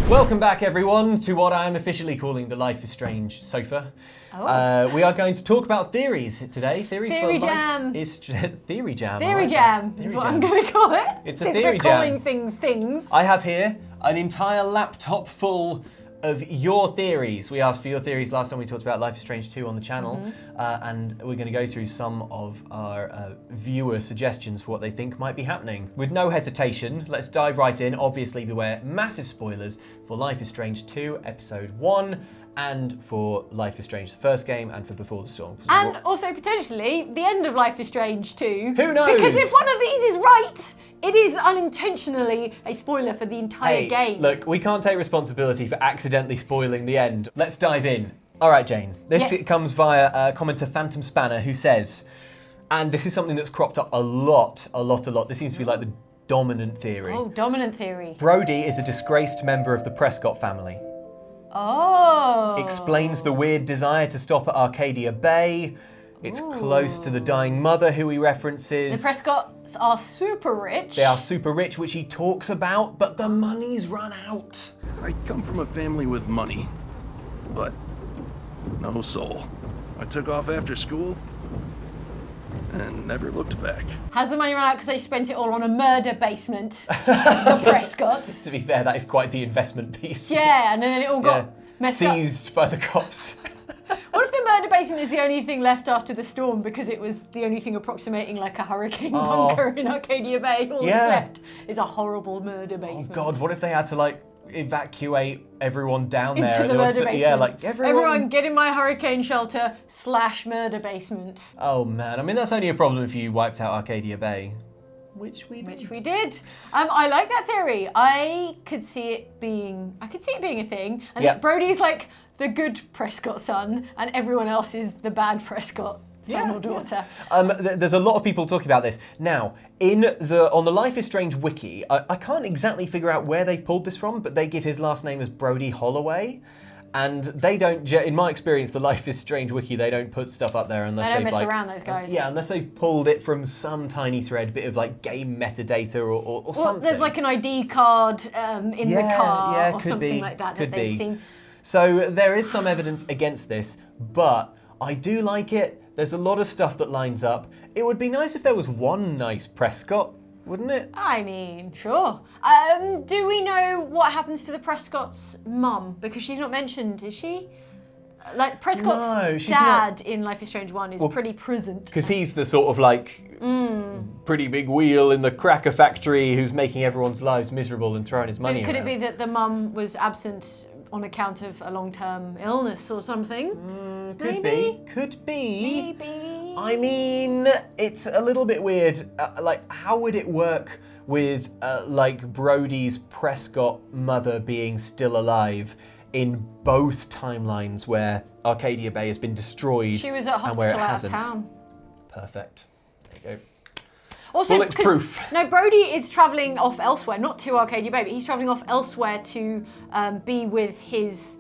Welcome back, everyone, to what I am officially calling the Life is Strange sofa. Oh. We are going to talk about theories today. Theories Theory for jam. Life is Theory jam. Theory jam is what I'm going to call it. It's a since theory we're calling jam. things things. I have here an entire laptop full of your theories. We asked for your theories last time we talked about Life is Strange 2 on the channel, and we're going to go through some of our viewer suggestions for what they think might be happening. With no hesitation, let's dive right in. Obviously, beware massive spoilers for Life is Strange 2 Episode 1, and for Life is Strange, the first game, and for Before the Storm. And also, potentially, the end of Life is Strange 2. Who knows? Because if one of these is right, it is unintentionally a spoiler for the entire game. Look, we can't take responsibility for accidentally spoiling the end. Let's dive in. All right, Jane. This comes via commenter Phantom Spanner, who says, and this is something that's cropped up a lot. This seems to be like the dominant theory. Oh, dominant theory. Brody is a disgraced member of the Prescott family. Oh. Explains the weird desire to stop at Arcadia Bay. It's close to the dying mother who he references. The Prescotts are super rich. They are super rich, which he talks about, but the money's run out. I come from a family with money, but no soul. I took off after school and never looked back. Has the money run out because they spent it all on a murder basement? The Prescotts. To be fair, that is quite the investment piece. Yeah, and then it all got messed up. Seized by the cops. What if the murder basement is the only thing left after the storm because it was the only thing approximating like a hurricane bunker in Arcadia Bay? All that's left is a horrible murder basement. Oh God, what if they had to like evacuate everyone down there? Into the and murder basement. Yeah, like everyone get in my hurricane shelter / murder basement. Oh man, I mean that's only a problem if you wiped out Arcadia Bay. Which we did. I like that theory. I could see it being a thing. And that Brody's like the good Prescott son, and everyone else is the bad Prescott son or daughter. There's a lot of people talking about this now. On the Life is Strange wiki, I can't exactly figure out where they've pulled this from, but they give his last name as Brody Holloway. And they don't, in my experience, the Life is Strange wiki, they don't put stuff up there unless they don't they've mess around, those guys. Unless they've pulled it from some tiny thread, bit of like game metadata or something. There's like an ID card in the car or something like that they've seen. So there is some evidence against this, but I do like it. There's a lot of stuff that lines up. It would be nice if there was one nice Prescott, wouldn't it? I mean, sure. Do we know what happens to the Prescott's mum? Because she's not mentioned, is she? Like, Prescott's dad in Life is Strange 1 is pretty present. Because he's the sort of like pretty big wheel in the cracker factory who's making everyone's lives miserable and throwing his money around. Could it be that the mum was absent on account of a long-term illness or something? Could be. Maybe. I mean, it's a little bit weird. Like, how would it work with like Brody's Prescott mother being still alive in both timelines where Arcadia Bay has been destroyed? She was at hospital out of town. Perfect. There you go. Also, bulletproof. No, Brody is travelling off elsewhere, not to Arcadia Bay, but he's travelling off elsewhere to be with his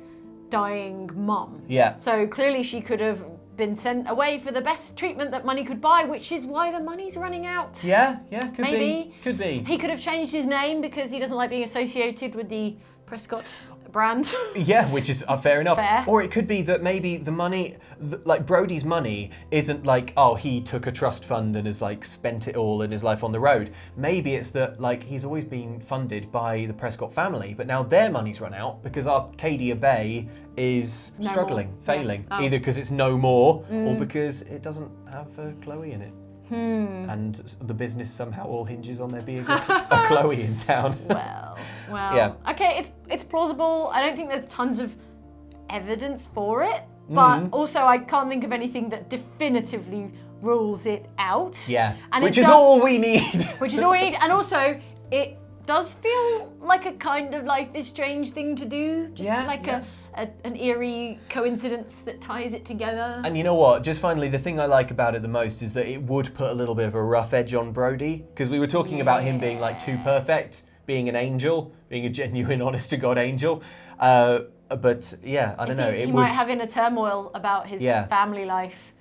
dying mum. Yeah. So clearly she could have been sent away for the best treatment that money could buy, which is why the money's running out. Yeah, could Maybe. be. Could be. He could have changed his name because he doesn't like being associated with the Prescott brand. Yeah, which is fair enough. Fair. Or it could be that maybe the money, like Brody's money, isn't like, oh, he took a trust fund and has like spent it all in his life on the road. Maybe it's that like he's always been funded by the Prescott family, but now their money's run out because Arcadia Bay is struggling, failing, either because it's no more or because it doesn't have Chloe in it. And the business somehow all hinges on there being a Chloe in town. Well, yeah. Okay, it's plausible. I don't think there's tons of evidence for it, but also I can't think of anything that definitively rules it out. Yeah, and which is all we need. Which is all we need, and also it does feel like a kind of Life is Strange thing to do, just an eerie coincidence that ties it together. And you know what? Just finally, the thing I like about it the most is that it would put a little bit of a rough edge on Brody, because we were talking about him being like too perfect, being an angel, being a genuine, honest-to-God angel. But yeah, I don't know. He might have inner turmoil about his family life.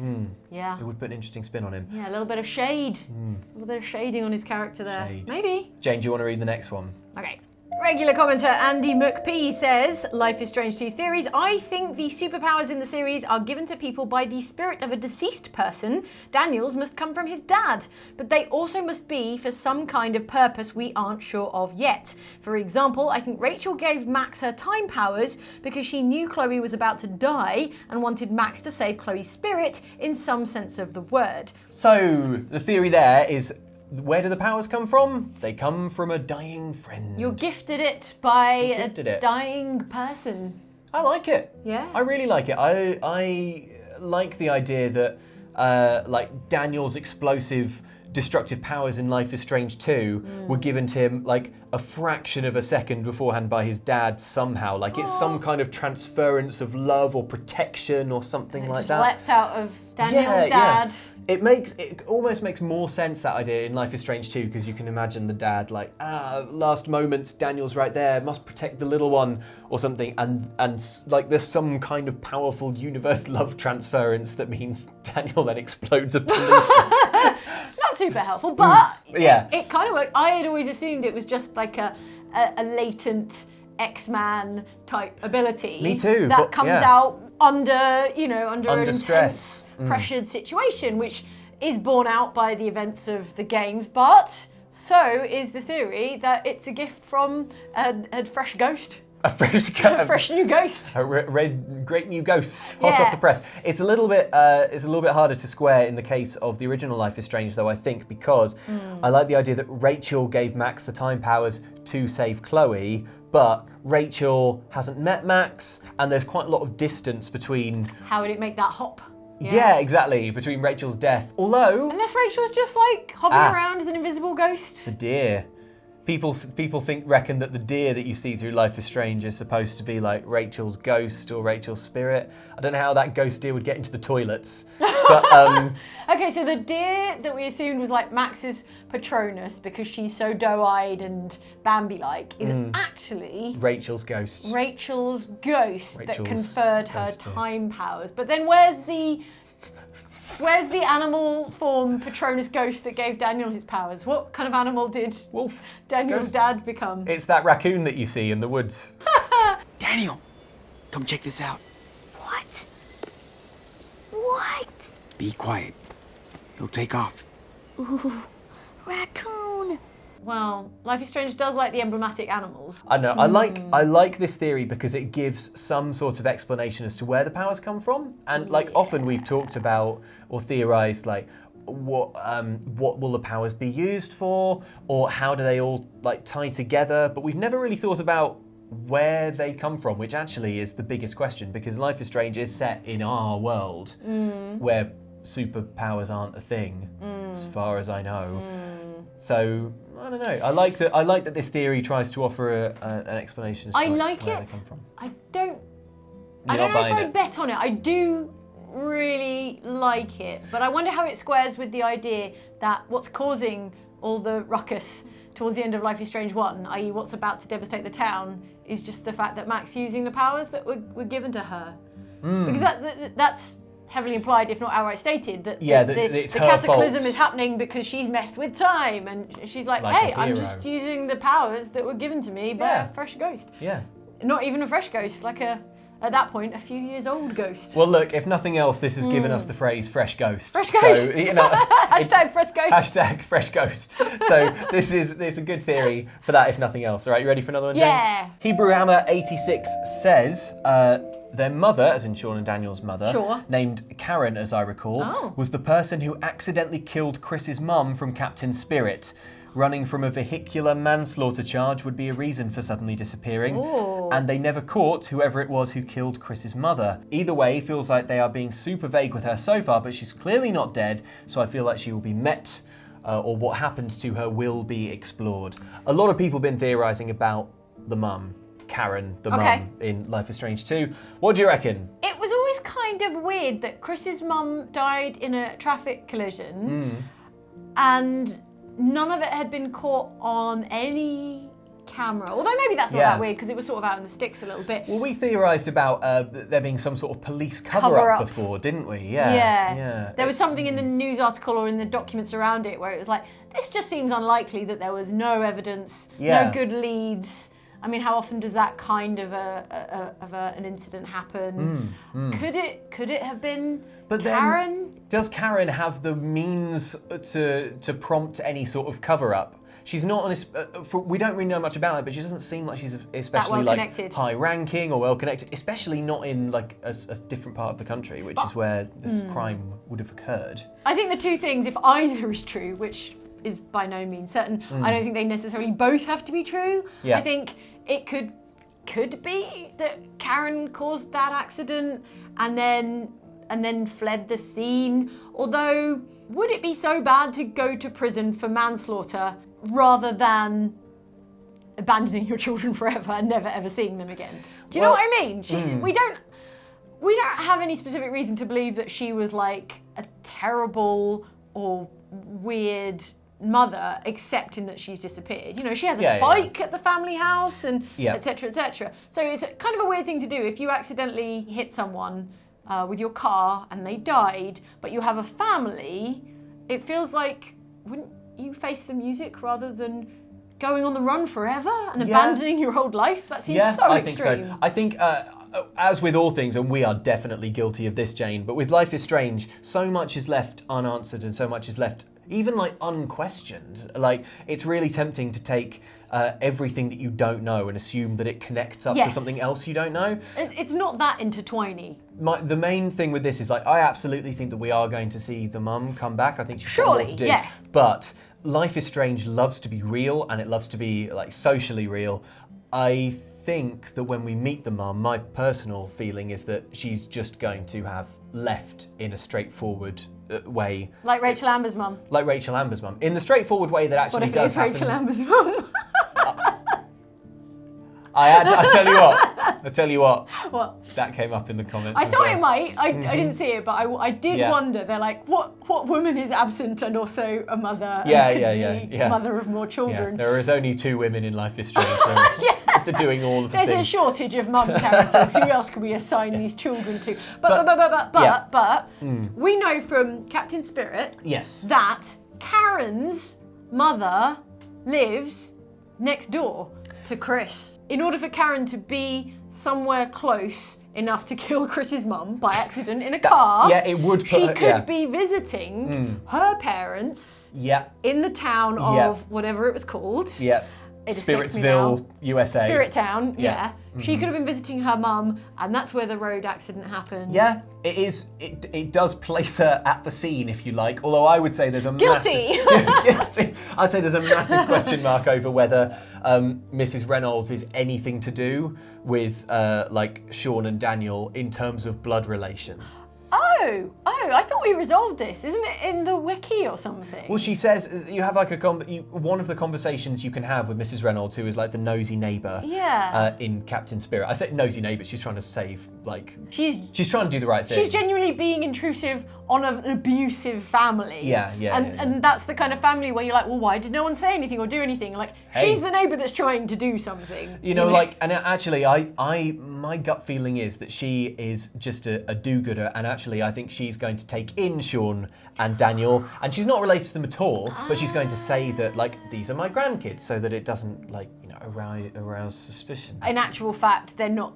Yeah. It would put an interesting spin on him. Yeah, a little bit of shade. A little bit of shading on his character there. Shade. Maybe. Jane, do you want to read the next one? Okay. Regular commenter Andy McP says, Life is Strange 2 theories. I think the superpowers in the series are given to people by the spirit of a deceased person. Daniel's must come from his dad, but they also must be for some kind of purpose we aren't sure of yet. For example, I think Rachel gave Max her time powers because she knew Chloe was about to die and wanted Max to save Chloe's spirit in some sense of the word. So, the theory there is, where do the powers come from? They come from a dying friend. You're gifted it by a dying person. I like it. Yeah. I really like it. I like the idea that like Daniel's explosive destructive powers in Life is Strange 2 were given to him like a fraction of a second beforehand by his dad somehow. Like it's some kind of transference of love or protection or something like that. Leapt out of Daniel's dad. Yeah. It almost makes more sense, that idea, in Life is Strange 2, because you can imagine the dad like, last moments, Daniel's right there, must protect the little one or something, and like there's some kind of powerful universe love transference that means Daniel then explodes a policeman. Not super helpful, but yeah, it kind of works. I had always assumed it was just like a latent X-Man type ability. Me too. That comes out under an stress. Intense, pressured situation, which is borne out by the events of the games. But so is the theory that it's a gift from a fresh ghost. A fresh new ghost. A great new ghost, hot off the press. It's a little bit harder to square in the case of the original Life is Strange, though, I think, because I like the idea that Rachel gave Max the time powers to save Chloe, but Rachel hasn't met Max, and there's quite a lot of distance between. How would it make that hop? Yeah, exactly, between Rachel's death. Although, unless Rachel's just like hovering around as an invisible ghost. The deer. People reckon that the deer that you see through Life is Strange is supposed to be like Rachel's ghost or Rachel's spirit. I don't know how that ghost deer would get into the toilets. But, okay, so the deer that we assumed was like Max's Patronus because she's so doe-eyed and Bambi-like is actually Rachel's ghost. Rachel's ghost that conferred her time powers. But then where's the animal form Patronus ghost that gave Daniel his powers? What kind of animal did Daniel's dad become? It's that raccoon that you see in the woods. Daniel, come check this out. What? Be quiet. He'll take off. Ooh, raccoon. Well, Life is Strange does like the emblematic animals. I know. I like this theory because it gives some sort of explanation as to where the powers come from. And often we've talked about or theorized like what will the powers be used for, or how do they all like tie together, but we've never really thought about where they come from, which actually is the biggest question, because Life is Strange is set in our world where superpowers aren't a thing, as far as I know. So I don't know. I like that this theory tries to offer an explanation. I like where it. They come from. I don't know if I'd bet on it. I do really like it, but I wonder how it squares with the idea that what's causing all the ruckus towards the end of Life is Strange 1, i.e. what's about to devastate the town, is just the fact that Max using the powers that were given to her. Because that's heavily implied, if not outright stated, that the cataclysm is happening because she's messed with time, and she's like hey, I'm just using the powers that were given to me by a fresh ghost. Yeah. Not even a fresh ghost, like at that point, a few years old ghost. Well, look, if nothing else, this has given us the phrase fresh ghost. Fresh ghost. So, Hashtag fresh ghost. Hashtag fresh ghost. So it's a good theory for that, if nothing else. All right, you ready for another one, Jane? Yeah. Hebrew Hammer 86 says their mother, as in Sean and Daniel's mother, named Karen, as I recall, was the person who accidentally killed Chris's mum from Captain Spirit. Running from a vehicular manslaughter charge would be a reason for suddenly disappearing. Ooh. And they never caught whoever it was who killed Chris's mother. Either way, feels like they are being super vague with her so far, but she's clearly not dead, so I feel like she will be met, or what happens to her will be explored. A lot of people have been theorising about the mum, Karen, the mum, in Life is Strange 2. What do you reckon? It was always kind of weird that Chris's mum died in a traffic collision, and none of it had been caught on any camera. Although maybe that's not that weird, because it was sort of out in the sticks a little bit. Well, we theorised about there being some sort of police cover-up before, didn't we? Yeah. There was something in the news article or in the documents around it where it was like, this just seems unlikely that there was no evidence, no good leads, I mean, how often does that kind of an incident happen? Could it have been Karen? Then, does Karen have the means to prompt any sort of cover-up? She's not we don't really know much about her, but she doesn't seem like she's especially like high-ranking or well-connected, especially not in like a different part of the country, which is where this crime would have occurred. I think the two things, if either is true, which is by no means certain, I don't think they necessarily both have to be true. Yeah. I think it could be that Karen caused that accident and then fled the scene. Although, would it be so bad to go to prison for manslaughter rather than abandoning your children forever and never ever seeing them again? Do you know what I mean? We don't have any specific reason to believe that she was like a terrible or weird mother, except in that she's disappeared. You know, she has a bike at the family house and etc. etc. So it's kind of a weird thing to do if you accidentally hit someone with your car and they died, but you have a family. It feels like, wouldn't you face the music rather than going on the run forever and abandoning your whole life? That seems so extreme. I think so. I think, as with all things, and we are definitely guilty of this, Jane, but with Life is Strange, so much is left unanswered and so much is left even like unquestioned. Like, it's really tempting to take everything that you don't know and assume that it connects up to something else you don't know. It's not that intertwiney. The main thing with this is, like, I absolutely think that we are going to see the mum come back. I think she's got more to do. But Life is Strange loves to be real, and it loves to be like socially real. I think that when we meet the mum, my personal feeling is that she's just going to have left in a straightforward way. Like Rachel Amber's mum. Like Rachel Amber's mum. In the straightforward way that actually does happen. What if it was Rachel Amber's mum? I tell you what. What? That came up in the comments. I thought it might. I didn't see it, but I did wonder. They're like, what woman is absent and also a mother? And could be mother of more children. Yeah. There is only 2 women in Life is Strange. So they're doing all of the things. There's a shortage of mum characters. Who else can we assign these children to? But we know from Captain Spirit that Karen's mother lives next door to Chris. In order for Karen to be somewhere close enough to kill Chris's mum by accident in a car, it would put she could be visiting her parents in the town of whatever it was called. Spiritsville, USA. Spirit Town, She could have been visiting her mum, and that's where the road accident happened. Yeah, it is. It does place her at the scene, if you like. Although I would say there's a guilty. Guilty. I'd say there's a massive question mark over whether Mrs. Reynolds is anything to do with like Sean and Daniel in terms of blood relation. Oh, I thought we resolved this. Isn't it in the wiki or something? Well, she says you have like one of the conversations you can have with Mrs. Reynolds, who is like the nosy neighbour in Captain Spirit. I say nosy neighbour, she's trying to save, like... She's trying to do the right thing. She's genuinely being intrusive on an abusive family. And that's the kind of family where you're like, well, why did no one say anything or do anything? Like, she's the neighbour that's trying to do something. You know, like, and actually, my gut feeling is that she is just a do-gooder, and actually I think she's going to take in Sean and Daniel, and she's not related to them at all, but she's going to say that, like, these are my grandkids, so that it doesn't, like, you know, arouse suspicion. In actual fact, they're not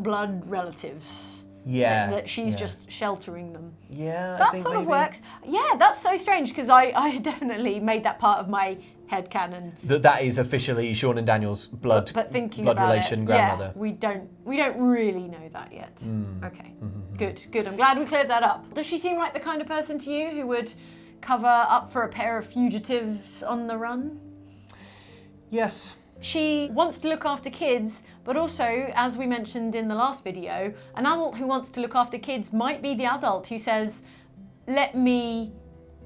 blood relatives. That she's just sheltering them. Yeah, that sort of works. Yeah, that's so strange, because I definitely made that part of my headcanon. That is officially Sean and Daniel's blood relation grandmother. We don't really know that yet. Okay, good. I'm glad we cleared that up. Does she seem like the kind of person to you who would cover up for a pair of fugitives on the run? Yes. She wants to look after kids, but also, as we mentioned in the last video, an adult who wants to look after kids might be the adult who says, let me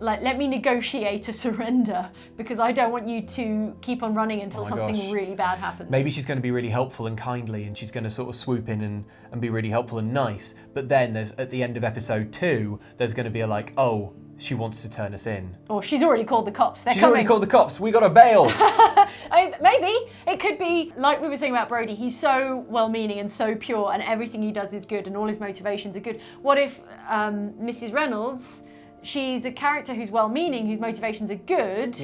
negotiate a surrender, because I don't want you to keep on running until something really bad happens. Maybe she's going to be really helpful and kindly, and she's going to sort of swoop in and be really helpful and nice. But then at the end of episode 2, there's going to be she wants to turn us in. Or she's already called the cops. She's already called the cops. We got to bail. Maybe. It could be, like we were saying about Brody, he's so well-meaning and so pure, and everything he does is good, and all his motivations are good. What if Mrs. Reynolds, she's a character whose well-meaning, whose motivations are good,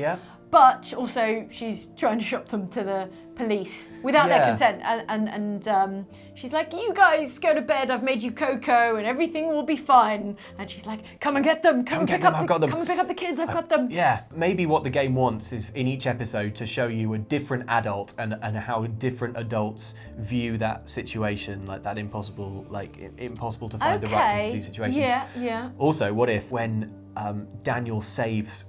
But also, she's trying to shop them to the police without their consent. And she's like, you guys go to bed, I've made you cocoa and everything will be fine. And she's like, come and get them, come and pick up the kids, I've got them. Yeah, maybe what the game wants is in each episode to show you a different adult and how different adults view that situation, like that impossible to find the right thing to do situation. Yeah. Also, what if when Daniel saves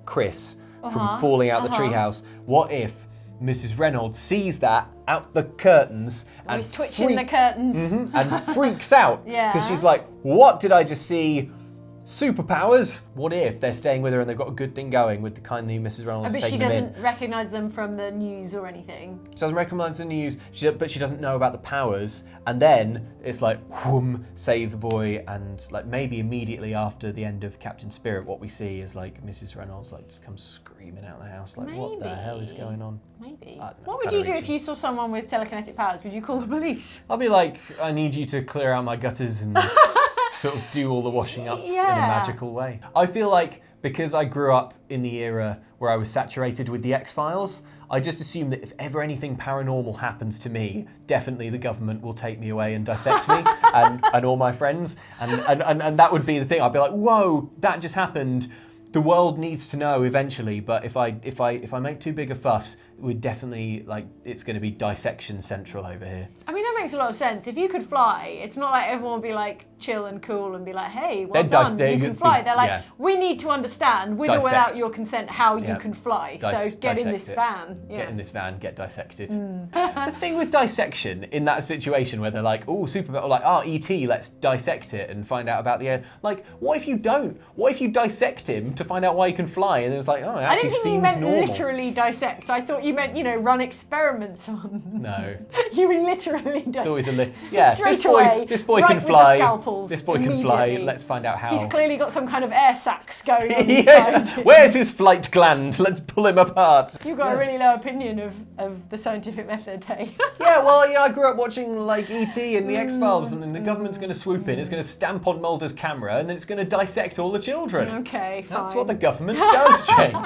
Chris from falling out the treehouse, what if Mrs. Reynolds sees that out the curtains and he's twitching the curtains and freaks out because she's like, what did I just see? Superpowers? What if they're staying with her and they've got a good thing going with the kindly Mrs. Reynolds taking them in? But she doesn't recognise them from the news or anything. She doesn't recognise them from the news, but she doesn't know about the powers. And then it's like, whoom, save the boy. And like maybe immediately after the end of Captain Spirit, what we see is like Mrs. Reynolds like just comes screaming out of the house like, what the hell is going on? Maybe. What would you do if you saw someone with telekinetic powers? Would you call the police? I'll be like, I need you to clear out my gutters and sort of do all the washing up in a magical way. I feel like because I grew up in the era where I was saturated with the X-Files, I just assume that if ever anything paranormal happens to me, definitely the government will take me away and dissect me and all my friends. And that would be the thing. I'd be like, whoa, that just happened. The world needs to know eventually, but if I make too big a fuss, we're definitely like it's going to be dissection central over here. I mean, that makes a lot of sense. If you could fly, it's not like everyone would be like chill and cool and be like, hey, well done, you can fly. They're like, we need to understand, with or without your consent, how you can fly. So get in this van. Get in this van, get dissected. The thing with dissection in that situation where they're like, oh, super, or like, E.T., let's dissect it and find out about the air. Like, what if you don't? What if you dissect him to find out why he can fly? And it's like, it actually seems normal. I didn't think you meant literally dissect. I thought you meant, run experiments on. No. You mean literally dissect. It's always a this boy right can fly. This boy can fly. Let's find out how. He's clearly got some kind of air sacs going on inside. Where's his flight gland? Let's pull him apart. You've got a really low opinion of the scientific method, hey? I grew up watching like E.T. and the X-Files, and the government's going to swoop in. It's going to stamp on Mulder's camera, and then it's going to dissect all the children. Okay, fine. That's what the government does, Jane.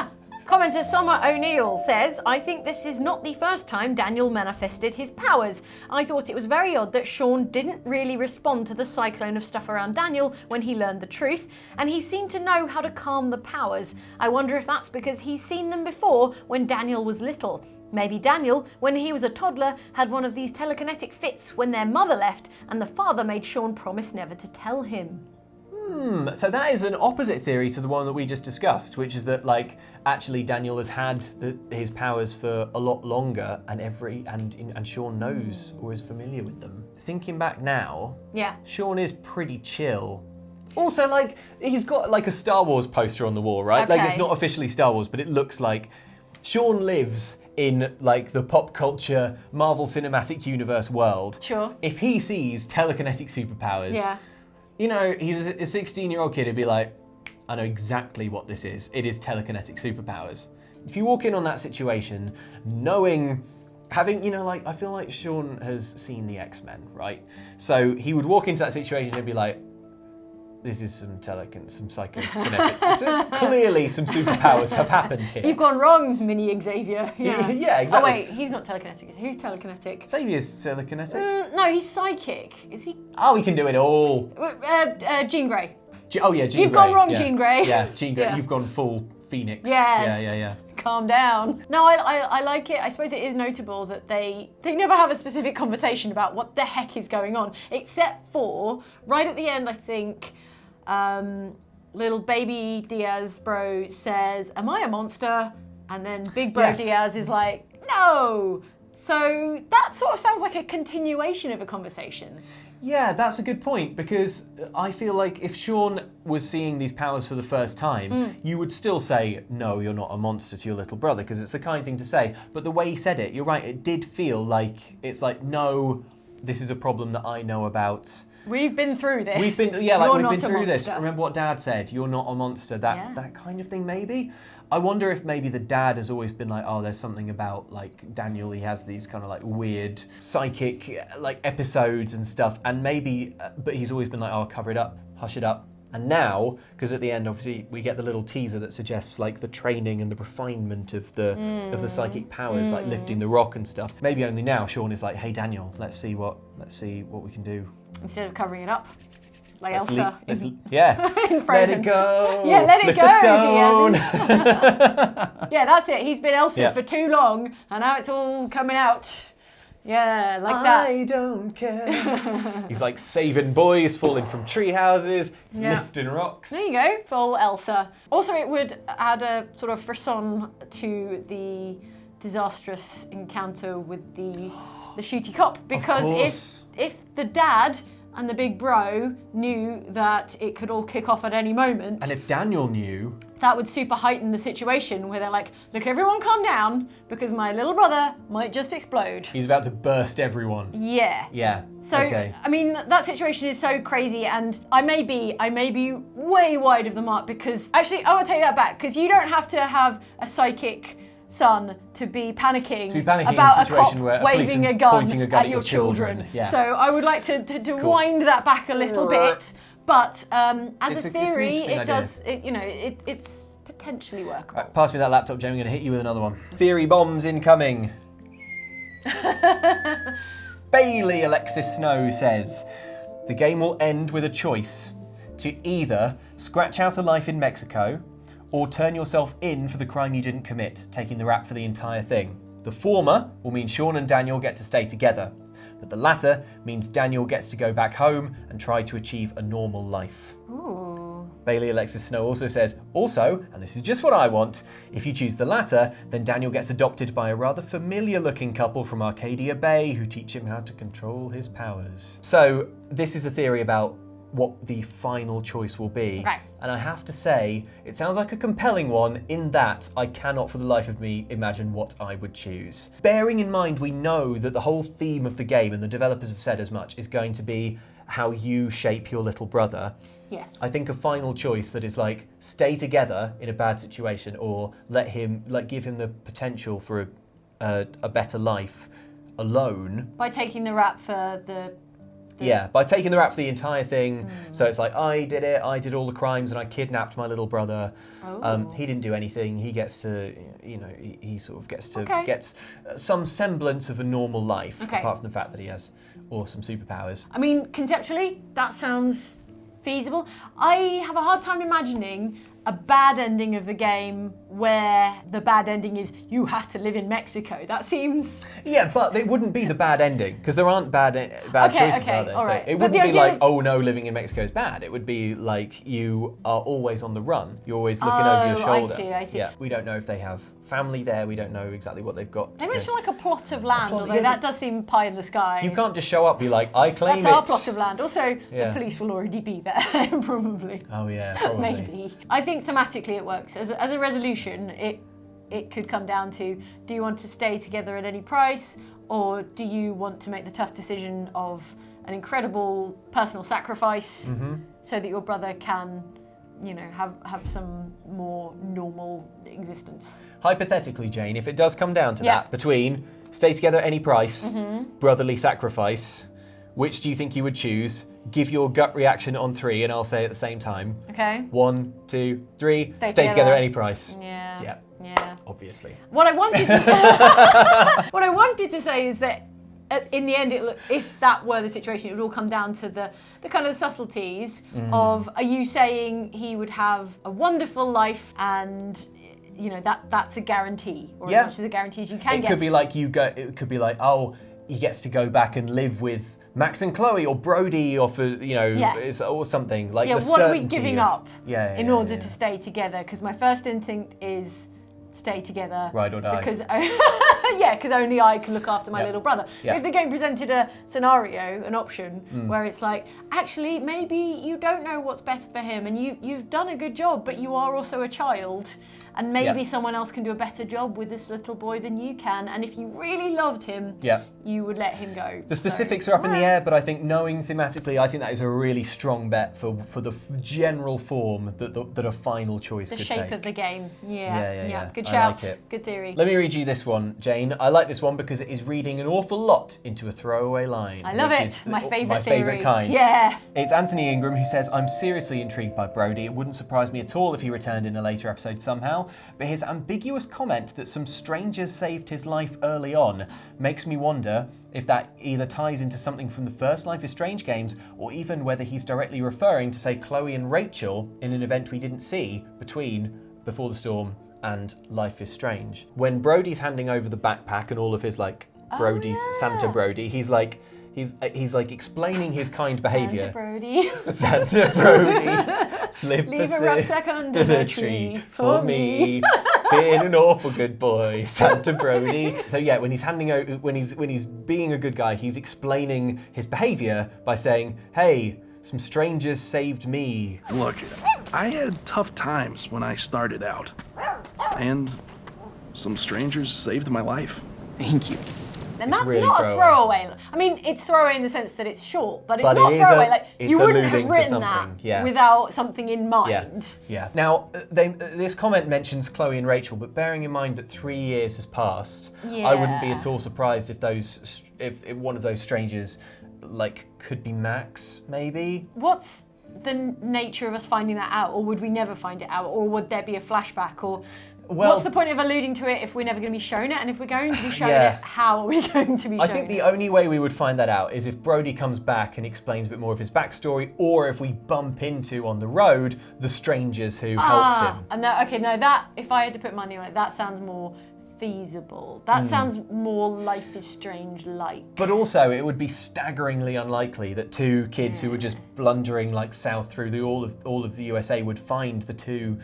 Commenter Summer O'Neill says, I think this is not the first time Daniel manifested his powers. I thought it was very odd that Sean didn't really respond to the cyclone of stuff around Daniel when he learned the truth, and he seemed to know how to calm the powers. I wonder if that's because he's seen them before when Daniel was little. Maybe Daniel, when he was a toddler, had one of these telekinetic fits when their mother left, and the father made Sean promise never to tell him. So that is an opposite theory to the one that we just discussed, which is that actually Daniel has had his powers for a lot longer, and Sean knows or is familiar with them. Thinking back now, Sean is pretty chill. Also, he's got a Star Wars poster on the wall, right? Okay. It's not officially Star Wars, but it looks like Sean lives in the pop culture Marvel Cinematic Universe world. Sure. If he sees telekinetic superpowers. Yeah. He's a 16-year-old kid who'd be like, I know exactly what this is. It is telekinetic superpowers. If you walk in on that situation, I feel like Sean has seen the X-Men, right? So he would walk into that situation and be like, this is some psychokinetic. So clearly some superpowers have happened here. You've gone wrong, mini Xavier. Yeah, exactly. Oh wait, he's not telekinetic. Who's telekinetic? Xavier's telekinetic. No, he's psychic. Is he? Oh, he can do it all. Jean Grey. Jean Grey. You've gone wrong, Jean Grey. Yeah, Jean Grey. Yeah. You've gone full Phoenix. Yeah. Calm down. No, I like it. I suppose it is notable that they never have a specific conversation about what the heck is going on, except for right at the end, I think. Little baby Diaz bro says, am I a monster? And then big bro Diaz is like, no. So that sort of sounds like a continuation of a conversation. Yeah, that's a good point, because I feel like if Sean was seeing these powers for the first time, you would still say, no, you're not a monster to your little brother, because it's a kind thing to say. But the way he said it, you're right, it did feel like, it's like, no, this is a problem that I know about. We've been through this. We've been through this. Remember what Dad said? You're not a monster. That kind of thing, maybe. I wonder if maybe the dad has always been like, oh, there's something about Daniel. He has these kind of weird psychic episodes and stuff, and maybe, but he's always been like, oh, cover it up, hush it up. And now, because at the end, obviously, we get the little teaser that suggests like the training and the refinement of the psychic powers, like lifting the rock and stuff. Maybe only now Sean is like, "Hey Daniel, let's see what we can do." Instead of covering it up, like Elsa yeah. in Frozen. Let it go. Yeah, let it Lift go, the stone. Yeah, that's it. He's been Elsa for too long, and now it's all coming out. Yeah, like that. I don't care. He's like saving boys, falling from tree houses, lifting rocks. There you go, full Elsa. Also, it would add a sort of frisson to the disastrous encounter with the shooty cop, because if the dad and the big bro knew that it could all kick off at any moment, and if Daniel knew, that would super heighten the situation where they're like, look, everyone calm down because my little brother might just explode. He's about to burst everyone. Yeah. Yeah. So, I mean, that situation is so crazy, and I may be way wide of the mark, because actually, I will take that back, because you don't have to have a psychic son to be panicking about a cop waving a gun at your children. Yeah. So I would like to wind that back a little bit. But as a theory, it's potentially workable. Right, pass me that laptop, Jamie. I'm going to hit you with another one. Theory bombs incoming. Bailey Alexis Snow says, the game will end with a choice to either scratch out a life in Mexico or turn yourself in for the crime you didn't commit, taking the rap for the entire thing. The former will mean Sean and Daniel get to stay together, but the latter means Daniel gets to go back home and try to achieve a normal life. Ooh. Bailey Alexis Snow also says, also, and this is just what I want, if you choose the latter, then Daniel gets adopted by a rather familiar-looking couple from Arcadia Bay who teach him how to control his powers. So, this is a theory about what the final choice will be. Okay. And I have to say, it sounds like a compelling one in that I cannot for the life of me imagine what I would choose. Bearing in mind we know that the whole theme of the game, and the developers have said as much, is going to be how you shape your little brother. Yes. I think a final choice that is like, stay together in a bad situation, or let him, like, give him the potential for a better life alone. By taking the rap for the... Yeah, by taking the rap for the entire thing. So it's like, I did it, I did all the crimes, and I kidnapped my little brother. He didn't do anything. He gets to, he sort of gets some semblance of a normal life, apart from the fact that he has awesome superpowers. I mean, conceptually, that sounds feasible. I have a hard time imagining a bad ending of the game where the bad ending is you have to live in Mexico. That seems... Yeah, but it wouldn't be the bad ending, because there aren't bad choices, are there? All right. So it wouldn't be like, oh no, living in Mexico is bad. It would be like you are always on the run. You're always looking over your shoulder. I see. Yeah, we don't know if they have family there. We don't know exactly what they've got. They mention like a plot of land, although that does seem pie in the sky. You can't just show up and be like, I claim That's our plot of land. Also, the police will already be there, probably. Oh yeah, probably. Maybe. I think thematically it works. As a resolution, it could come down to, do you want to stay together at any price, or do you want to make the tough decision of an incredible personal sacrifice so that your brother can... have some more normal existence. Hypothetically, Jane, if it does come down to that, between stay together at any price, brotherly sacrifice, which do you think you would choose? Give your gut reaction on 3, and I'll say at the same time. Okay. 1, 2, 3. Stay together at any price. Yeah. Obviously. What I wanted to say is that in the end, if that were the situation, it would all come down to the kind of subtleties of, are you saying he would have a wonderful life and, that's a guarantee, or as much as a guarantee as you can get? It could be like it could be like, oh, he gets to go back and live with Max and Chloe or Brody or or something. Like what are we giving up in order to stay together? Because my first instinct is stay together. Ride or die. Because only I can look after my little brother. Yeah. If the game presented a scenario, an option, where it's like, actually, maybe you don't know what's best for him, and you've done a good job, but you are also a child, and maybe someone else can do a better job with this little boy than you can. And if you really loved him, you would let him go. The specifics are up in the air, but I think knowing thematically, I think that is a really strong bet for the general form that a final choice could take. The shape of the game. Yeah. Good I shout. like it. Good theory. Let me read you this one, Jane. I like this one because it is reading an awful lot into a throwaway line. I love it. My favourite theory. Favourite kind. Yeah. It's Anthony Ingram who says, I'm seriously intrigued by Brody. It wouldn't surprise me at all if he returned in a later episode somehow, but his ambiguous comment that some strangers saved his life early on makes me wonder if that either ties into something from the first Life is Strange games, or even whether he's directly referring to, say, Chloe and Rachel in an event we didn't see between Before the Storm and Life is Strange. When Brody's handing over the backpack and all of his Santa Brody, he's like explaining his kind behaviour. Santa Brody, slip leave a rucksack under the tree for me. Being an awful good boy, Santa Brody. So yeah, when he's handing out, when he's being a good guy, he's explaining his behaviour by saying, "Hey, some strangers saved me." Look, I had tough times when I started out, and some strangers saved my life. Thank you. And that's really not a throwaway. I mean, it's throwaway in the sense that it's short, but it's not throwaway. You wouldn't have written that without something in mind. Yeah. Now, this comment mentions Chloe and Rachel, but bearing in mind that 3 years has passed, I wouldn't be at all surprised if one of those strangers, could be Max, maybe. What's the nature of us finding that out, or would we never find it out, or would there be a flashback, or? What's the point of alluding to it if we're never going to be shown it? And if we're going to be shown it, how are we going to be shown it? I think the only way we would find that out is if Brody comes back and explains a bit more of his backstory, or if we bump into, on the road, the strangers who helped him. That, if I had to put money on it, that sounds more feasible. That sounds more Life is Strange-like. But also, it would be staggeringly unlikely that two kids who were just blundering south through all of the USA would find the two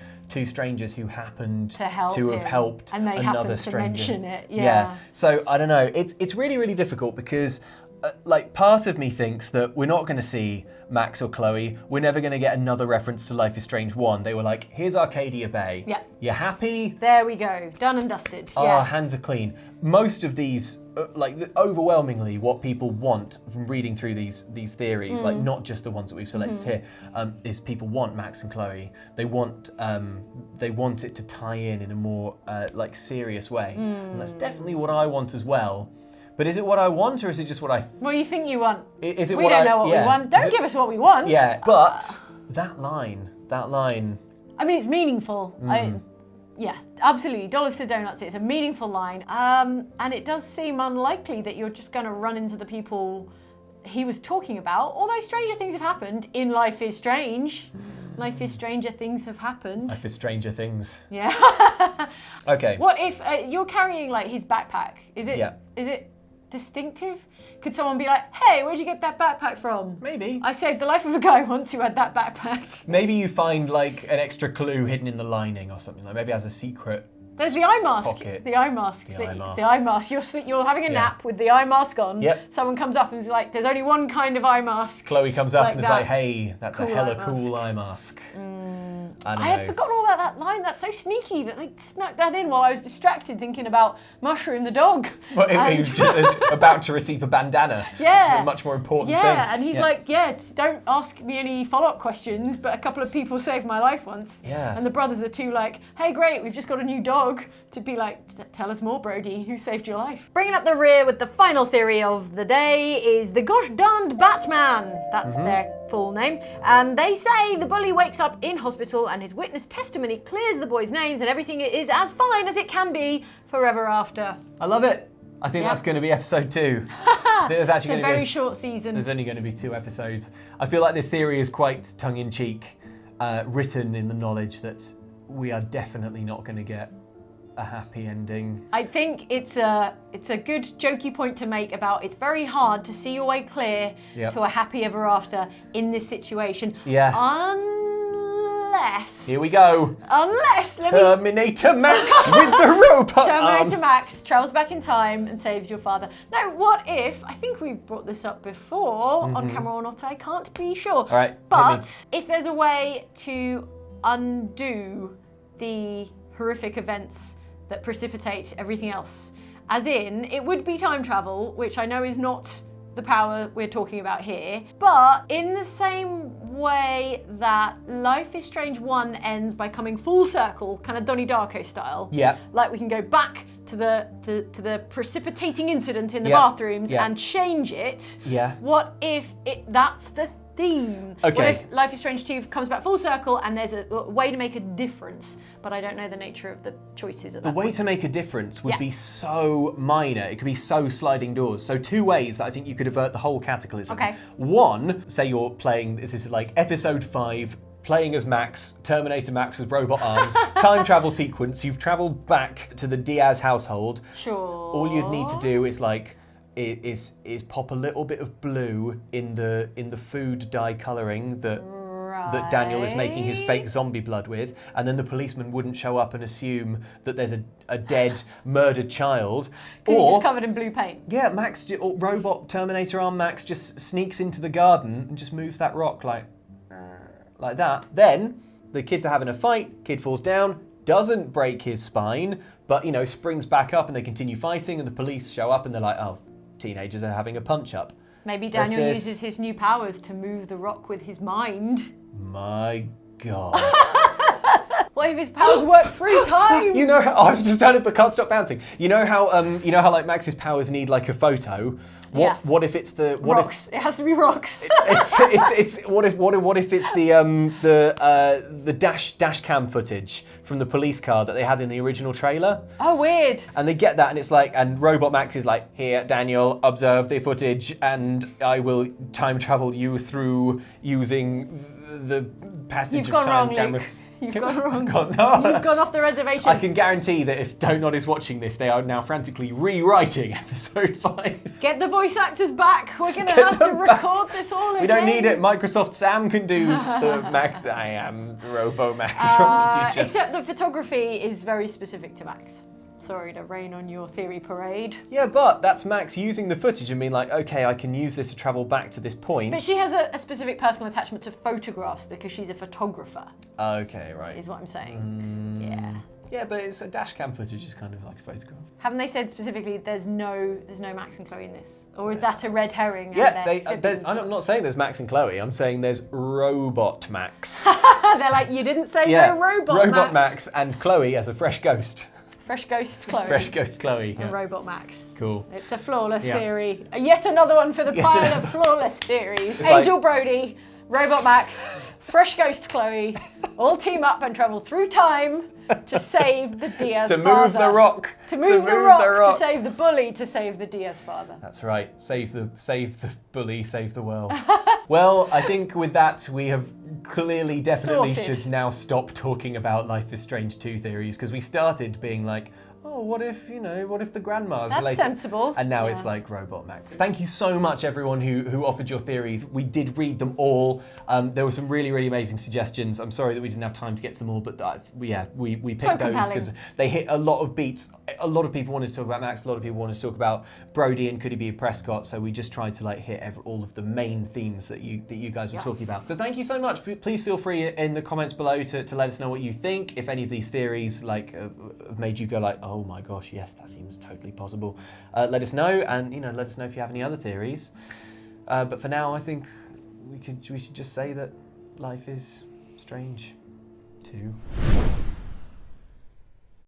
strangers who happened to have helped and they another stranger. To mention it. Yeah. So I don't know. It's really, really difficult because part of me thinks that we're not going to see Max or Chloe. We're never going to get another reference to Life is Strange 1. They were like, here's Arcadia Bay. Yeah. You happy? There we go. Done and dusted. Our hands are clean. Most of these, overwhelmingly, what people want from reading through these theories, not just the ones that we've selected here, is people want Max and Chloe. They want it to tie in a more serious way, and that's definitely what I want as well. But is it what I want, or is it just what I... What do you think you want? Is it we don't know what we want. Don't give us what we want. Yeah, but that line... I mean, it's meaningful. Yeah, absolutely. Dollars to donuts. It's a meaningful line. And it does seem unlikely that you're just going to run into the people he was talking about. Although stranger things have happened in Life is Strange. Life is Stranger Things have happened. Life is Stranger Things. Yeah. Okay. What if you're carrying his backpack? Is it distinctive? Could someone be like, hey, where'd you get that backpack from? Maybe. I saved the life of a guy once who had that backpack. Maybe you find an extra clue hidden in the lining or something. Maybe it has a secret. There's the eye mask. Pocket. The eye mask. The eye mask. You're having a nap with the eye mask on. Yep. Someone comes up and is like, there's only one kind of eye mask. Chloe comes up and is like, hey, that's a hella cool eye mask. I had forgotten all about that line. That's so sneaky that they snuck that in while I was distracted thinking about Mushroom the dog. Well, he was just about to receive a bandana. Yeah. It's a much more important thing. Yeah, and he's like, don't ask me any follow-up questions, but a couple of people saved my life once. Yeah. And the brothers are too like, hey, great, we've just got a new dog. To be like, tell us more, Brody. Who saved your life? Bringing up the rear with the final theory of the day is the gosh darned Batman. That's their full name. And they say the bully wakes up in hospital and his witness testimony clears the boys' names and everything is as fine as it can be forever after. I love it. I think that's going to be episode 2. There's actually going to be a very short season. There's only going to be 2 episodes. I feel like this theory is quite tongue-in-cheek, written in the knowledge that we are definitely not going to get a happy ending. I think it's a good jokey point to make about it's very hard to see your way clear to a happy ever after in this situation. Yeah. Unless... Here we go. Terminator Max with the robot Terminator Max travels back in time and saves your father. Now, what if... I think we've brought this up before, on camera or not, I can't be sure. All right. But if there's a way to undo the horrific events that precipitate everything else. As in, it would be time travel, which I know is not the power we're talking about here, but in the same way that Life is Strange 1 ends by coming full circle, kind of Donnie Darko style. Yeah. Like we can go back to the precipitating incident in the bathrooms and change it. Yeah. What if that's the theme? Okay. What if Life is Strange 2 comes back full circle and there's a way to make a difference, but I don't know the nature of the choices at that point. The way to make a difference would be so minor. It could be so sliding doors. So 2 ways that I think you could avert the whole cataclysm. Okay. 1, say you're playing, this is like episode 5, playing as Max, Terminator Max with robot arms, time travel sequence, you've travelled back to the Diaz household. Sure. All you'd need to do is like, is pop a little bit of blue in the food dye colouring that Daniel is making his fake zombie blood with, and then the policeman wouldn't show up and assume that there's a dead, murdered child. Because he's just covered in blue paint. Yeah, Max, or robot Terminator arm Max just sneaks into the garden and just moves that rock like that. Then the kids are having a fight, kid falls down, doesn't break his spine, but springs back up and they continue fighting, and the police show up and they're like, oh, teenagers are having a punch-up. Maybe Daniel uses his new powers to move the rock with his mind. My God. What if his powers work through time? You know how I was just trying to, but can't stop bouncing. You know how like Max's powers need like a photo. Yes. What if it's the rocks? It has to be rocks. What if it's the dash cam footage from the police car that they had in the original trailer? Oh, weird. And they get that, and it's like, and Robot Max is like, here, Daniel, observe the footage, and I will time travel you through using the passage of time camera. You've gone wrong. You've gone off the reservation. I can guarantee that if Don't Nod is watching this, they are now frantically rewriting episode 5. Get the voice actors back. We're going to have to record this all again. We don't need it. Microsoft Sam can do the Max. I am Robo Max from the future. Except the photography is very specific to Max. Sorry to rain on your theory parade. Yeah, but that's Max using the footage and being like, okay, I can use this to travel back to this point. But she has a specific personal attachment to photographs because she's a photographer. Okay, right. Is what I'm saying. Yeah. Yeah, but it's a dash cam footage is kind of like a photograph. Haven't they said specifically there's no Max and Chloe in this? Or is that a red herring? Yeah, I'm not saying there's Max and Chloe. I'm saying there's Robot Max. They're like, you didn't say no Robot Max and Chloe as a fresh ghost. Fresh Ghost Chloe. Fresh Ghost Chloe. And Robot Max. Cool. It's a flawless theory. Yet another one for the pile of flawless theories. Angel Brody, Robot Max, Fresh Ghost Chloe, all team up and travel through time to save the Diaz father. To move the rock. To move the rock. To save the bully. To save the Diaz father. That's right. Save the bully. Save the world. Well, I think with that we have clearly, definitely should now stop talking about Life is Strange 2 theories, because we started being like, oh, what if the grandma's related? That's sensible. And now it's like Robot Max. Thank you so much, everyone who offered your theories. We did read them all. There were some really, really amazing suggestions. I'm sorry that we didn't have time to get to them all, but we picked those because they hit a lot of beats. A lot of people wanted to talk about Max. A lot of people wanted to talk about Brody and could he be a Prescott. So we just tried to hit all of the main themes that you guys were talking about. But thank you so much. Please feel free in the comments below to let us know what you think. If any of these theories have made you go oh my gosh, yes, that seems totally possible. Let us know, and let us know if you have any other theories. But for now, I think we should just say that Life is Strange 2.